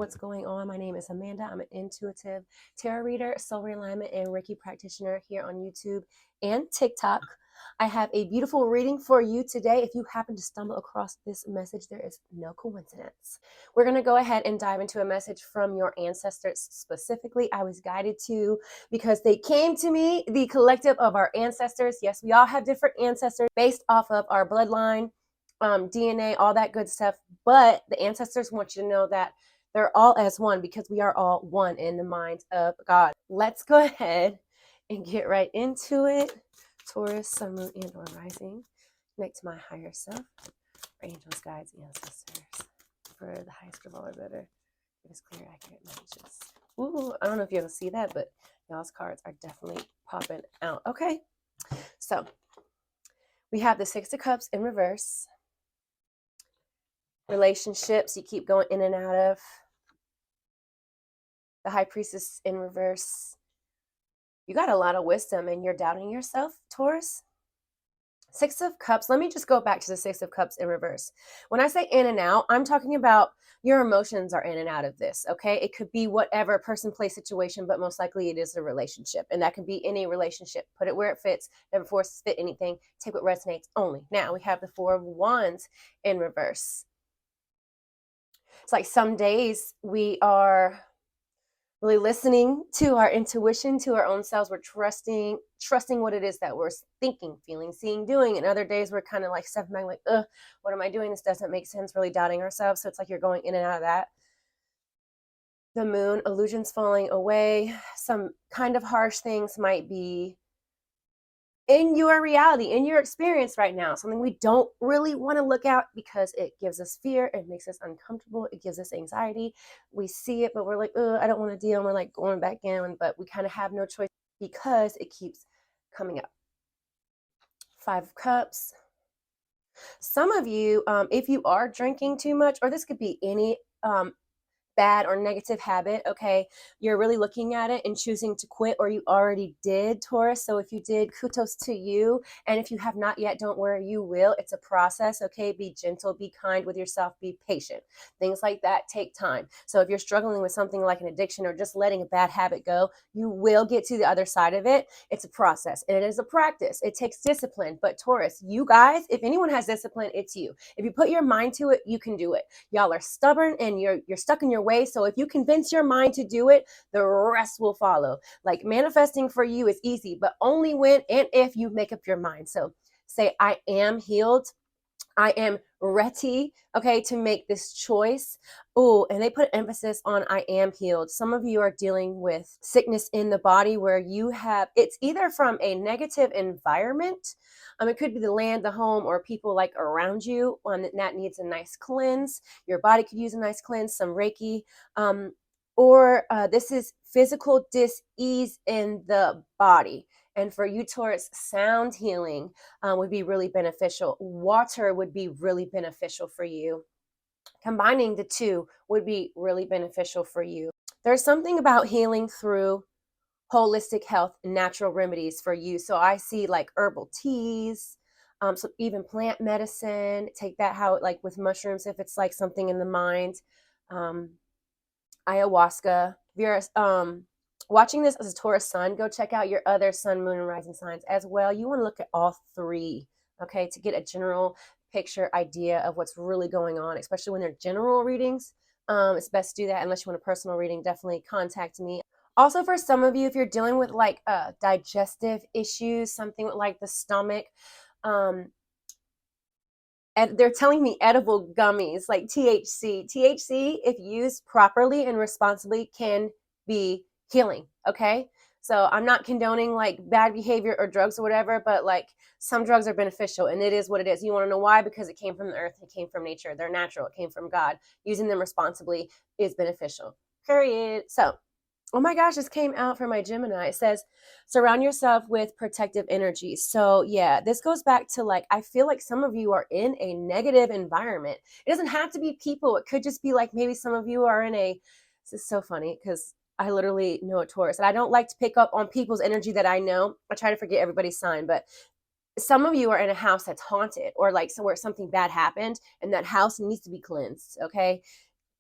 what's going on? My name is Amanda. I'm an intuitive tarot reader, soul realignment, and Reiki practitioner here on YouTube and TikTok. I have a beautiful reading for you today. If you happen to stumble across this message, there is no coincidence. We're going to go ahead and dive into a message from your ancestors specifically. I was guided to because they came to me, the collective of our ancestors. Yes, we all have different ancestors based off of our bloodline, DNA, all that good stuff. But the ancestors want you to know that they're all as one because we are all one in the mind of God. Let's go ahead and get right into it. Taurus, Sun, Moon, and or Rising. Connect to my higher self, our angels, guides, ancestors. For the highest good or better, it is clear, accurate messages. Ooh, I don't know if you're able to see that, but y'all's cards are definitely popping out. Okay, so we have the Six of Cups in reverse. Relationships you keep going in and out of. The High Priestess in reverse. You got a lot of wisdom and you're doubting yourself, Taurus. Six of Cups. Let me just go back to the Six of Cups in reverse. When I say in and out, I'm talking about your emotions are in and out of this, okay? It could be whatever person, place, situation, but most likely it is a relationship. And that can be any relationship. Put it where it fits. Never force fit anything. Take what resonates only. Now we have the Four of Wands in reverse. It's like some days we are really listening to our intuition, to our own selves. We're trusting what it is that we're thinking, feeling, seeing, doing. And other days we're kind of like stepping back, like, what am I doing? This doesn't make sense, really doubting ourselves. So it's like you're going in and out of that. The Moon, illusions falling away. Some kind of harsh things might be in your reality, in your experience right now, something we don't really want to look at because it gives us fear, it makes us uncomfortable, it gives us anxiety. We see it, but we're like, I don't want to deal, and we're like going back in, but we kind of have no choice because it keeps coming up. Five of Cups. Some of you, if you are drinking too much, or this could be any bad or negative habit, okay, you're really looking at it and choosing to quit, or you already did, Taurus. So if you did, kudos to you. And if you have not yet, don't worry, you will. It's a process, okay? Be gentle, be kind with yourself, be patient. Things like that take time. So if you're struggling with something like an addiction or just letting a bad habit go, you will get to the other side of it. It's a process and it is a practice. It takes discipline. But Taurus, you guys, if anyone has discipline, it's you. If you put your mind to it, you can do it. Y'all are stubborn and you're stuck in your way. So if you convince your mind to do it, the rest will follow. Like manifesting for you is easy, but only when and if you make up your mind. So say, I am healed. I am ready, okay, to make this choice. Oh, and they put emphasis on I am healed. Some of you are dealing with sickness in the body where you have, it's either from a negative environment. It could be the land, the home, or people like around you that needs a nice cleanse. Your body could use a nice cleanse, some Reiki. Or this is physical dis-ease in the body. And for you, Taurus, sound healing would be really beneficial. Water would be really beneficial for you. Combining the two would be really beneficial for you. There's something about healing through holistic health and natural remedies for you. So I see like herbal teas, so even plant medicine. Take that how like with mushrooms, if it's like something in the mind. Ayahuasca. If you're watching this as a Taurus Sun, go check out your other Sun, Moon, and Rising signs as well. You want to look at all three, okay, to get a general picture idea of what's really going on, especially when they're general readings. It's best to do that unless you want a personal reading. Definitely contact me. Also, for some of you, if you're dealing with like digestive issues, something with like the stomach, and they're telling me edible gummies like THC. THC, if used properly and responsibly, can be healing, okay? So I'm not condoning like bad behavior or drugs or whatever, but like some drugs are beneficial and it is what it is. You want to know why? Because it came from the earth, it came from nature, they're natural, it came from God. Using them responsibly is beneficial, period. So, oh my gosh, this came out for my Gemini. It says, surround yourself with protective energy. So yeah, this goes back to like, I feel like some of you are in a negative environment. It doesn't have to be people. It could just be like maybe some of you are in a, this is so funny because I literally know a Taurus and I don't like to pick up on people's energy that I know. I try to forget everybody's sign, but some of you are in a house that's haunted or like somewhere something bad happened and that house needs to be cleansed, okay?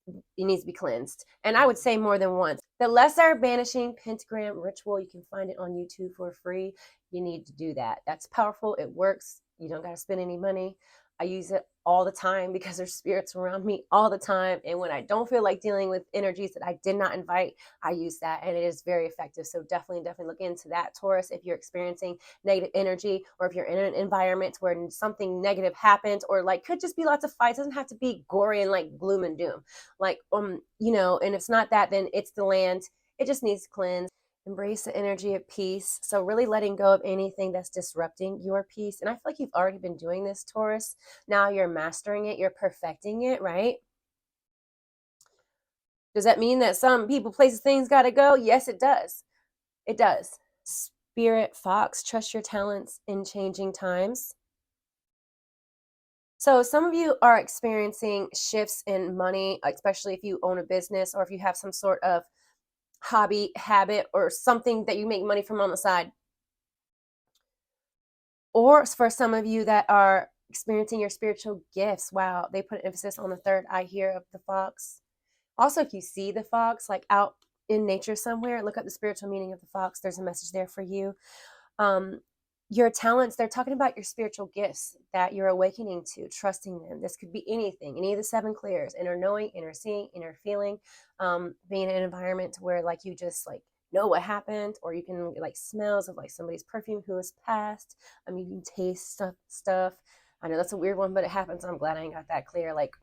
it needs to be cleansed. And I would say more than once. The lesser banishing pentagram ritual, you can find it on YouTube for free. You need to do that. That's powerful. It works. You don't got to spend any money. I use it all the time because there's spirits around me all the time. And when I don't feel like dealing with energies that I did not invite, I use that, and it is very effective. So definitely look into that, Taurus, if you're experiencing negative energy, or if you're in an environment where something negative happens, or like could just be lots of fights. It doesn't have to be gory and like gloom and doom. Like, and if it's not that, then it's the land. It just needs to cleanse. Embrace the energy of peace. So really letting go of anything that's disrupting your peace. And I feel like you've already been doing this, Taurus. Now you're mastering it. You're perfecting it, right? Does that mean that some people, places, things got to go? Yes, it does. It does. Spirit Fox, trust your talents in changing times. So some of you are experiencing shifts in money, especially if you own a business or if you have some sort of hobby, habit, or something that you make money from on the side. Or for some of you that are experiencing your spiritual gifts. Wow, they put emphasis on the third eye here of the fox. Also, if you see the fox like out in nature somewhere, look up the spiritual meaning of the fox. There's a message there for you. Your talents, they're talking about your spiritual gifts that you're awakening to, trusting them. This could be anything, any of the seven clears: inner knowing, inner seeing, inner feeling, being in an environment where like you just like know what happened, or you can like smells of like somebody's perfume who has passed. You can taste stuff. I know that's a weird one, but it happens. I'm glad I ain't got that clear. Like,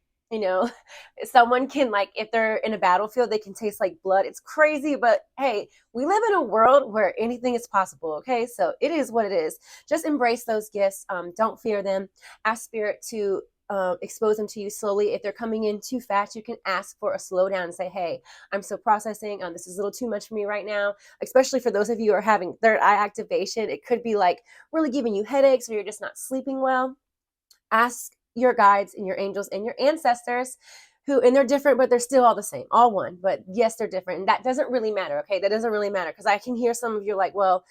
someone can, like, if they're in a battlefield, they can taste like blood. It's crazy, but hey, we live in a world where anything is possible. Okay, so it is what it is. Just embrace those gifts. Don't fear them. Ask spirit to expose them to you slowly. If they're coming in too fast, you can ask for a slowdown and say, hey, I'm still processing. This is a little too much for me right now. Especially for those of you who are having third eye activation, it could be like really giving you headaches, or you're just not sleeping well. Ask your guides and your angels and your ancestors, and they're different, but they're still all the same, all one. But yes, they're different. And that doesn't really matter. Okay. That doesn't really matter, because I can hear some of you like, well,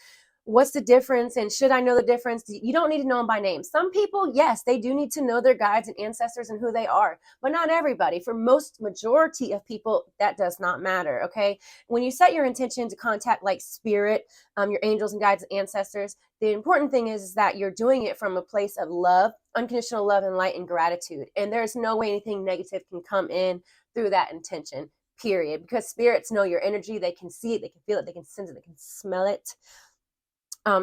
what's the difference? And should I know the difference? You don't need to know them by name. Some people, yes, they do need to know their guides and ancestors and who they are, but not everybody. For majority of people, that does not matter. Okay. When you set your intention to contact like spirit, your angels and guides and ancestors, the important thing is that you're doing it from a place of love, unconditional love and light and gratitude. And there's no way anything negative can come in through that intention, period. Because spirits know your energy. They can see it, they can feel it, they can sense it, they can smell it.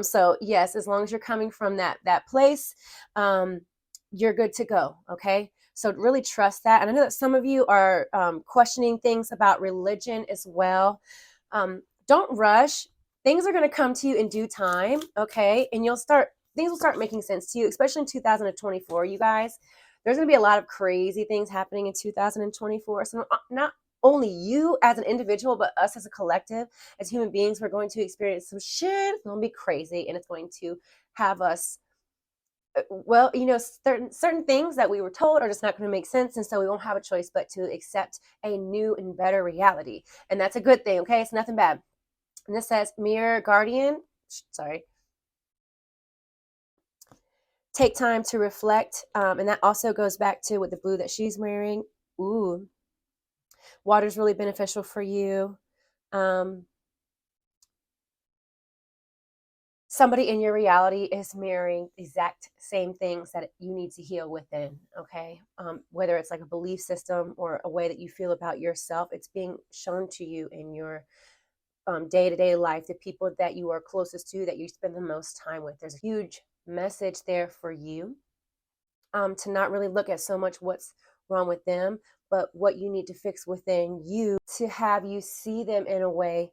So yes, as long as you're coming from that place, you're good to go. Okay. So really trust that. And I know that some of you are questioning things about religion as well. Don't rush. Things are going to come to you in due time. Okay. And things will start making sense to you, especially in 2024, you guys. There's going to be a lot of crazy things happening in 2024. So not only you as an individual, but us as a collective, as human beings, we're going to experience some shit. It's going to be crazy, and it's going to have us, certain things that we were told are just not going to make sense, and so we won't have a choice but to accept a new and better reality, and that's a good thing. Okay, it's nothing bad. And this says, mirror guardian, take time to reflect, and that also goes back to with the blue that she's wearing. Ooh, water is really beneficial for you. Somebody in your reality is mirroring exact same things that you need to heal within. Okay, whether it's like a belief system or a way that you feel about yourself, it's being shown to you in your day-to-day life, the people that you are closest to, that you spend the most time with. There's a huge message there for you, to not really look at so much what's wrong with them, but what you need to fix within you, to have you see them in a way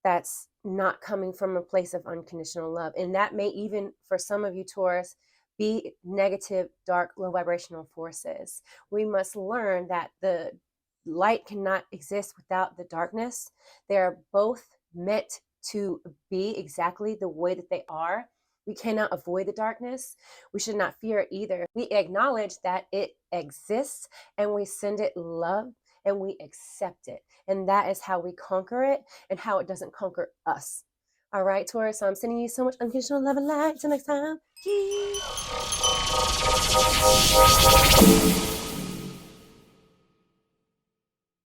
that's not coming from a place of unconditional love. And that may even, for some of you, Taurus, be negative, dark, low vibrational forces. We must learn that the light cannot exist without the darkness. They are both meant to be exactly the way that they are. We cannot avoid the darkness. We should not fear it either. We acknowledge that it exists, and we send it love, and we accept it. And that is how we conquer it, and how it doesn't conquer us. All right, Taurus, so I'm sending you so much unconditional love and light. Till next time. Peace.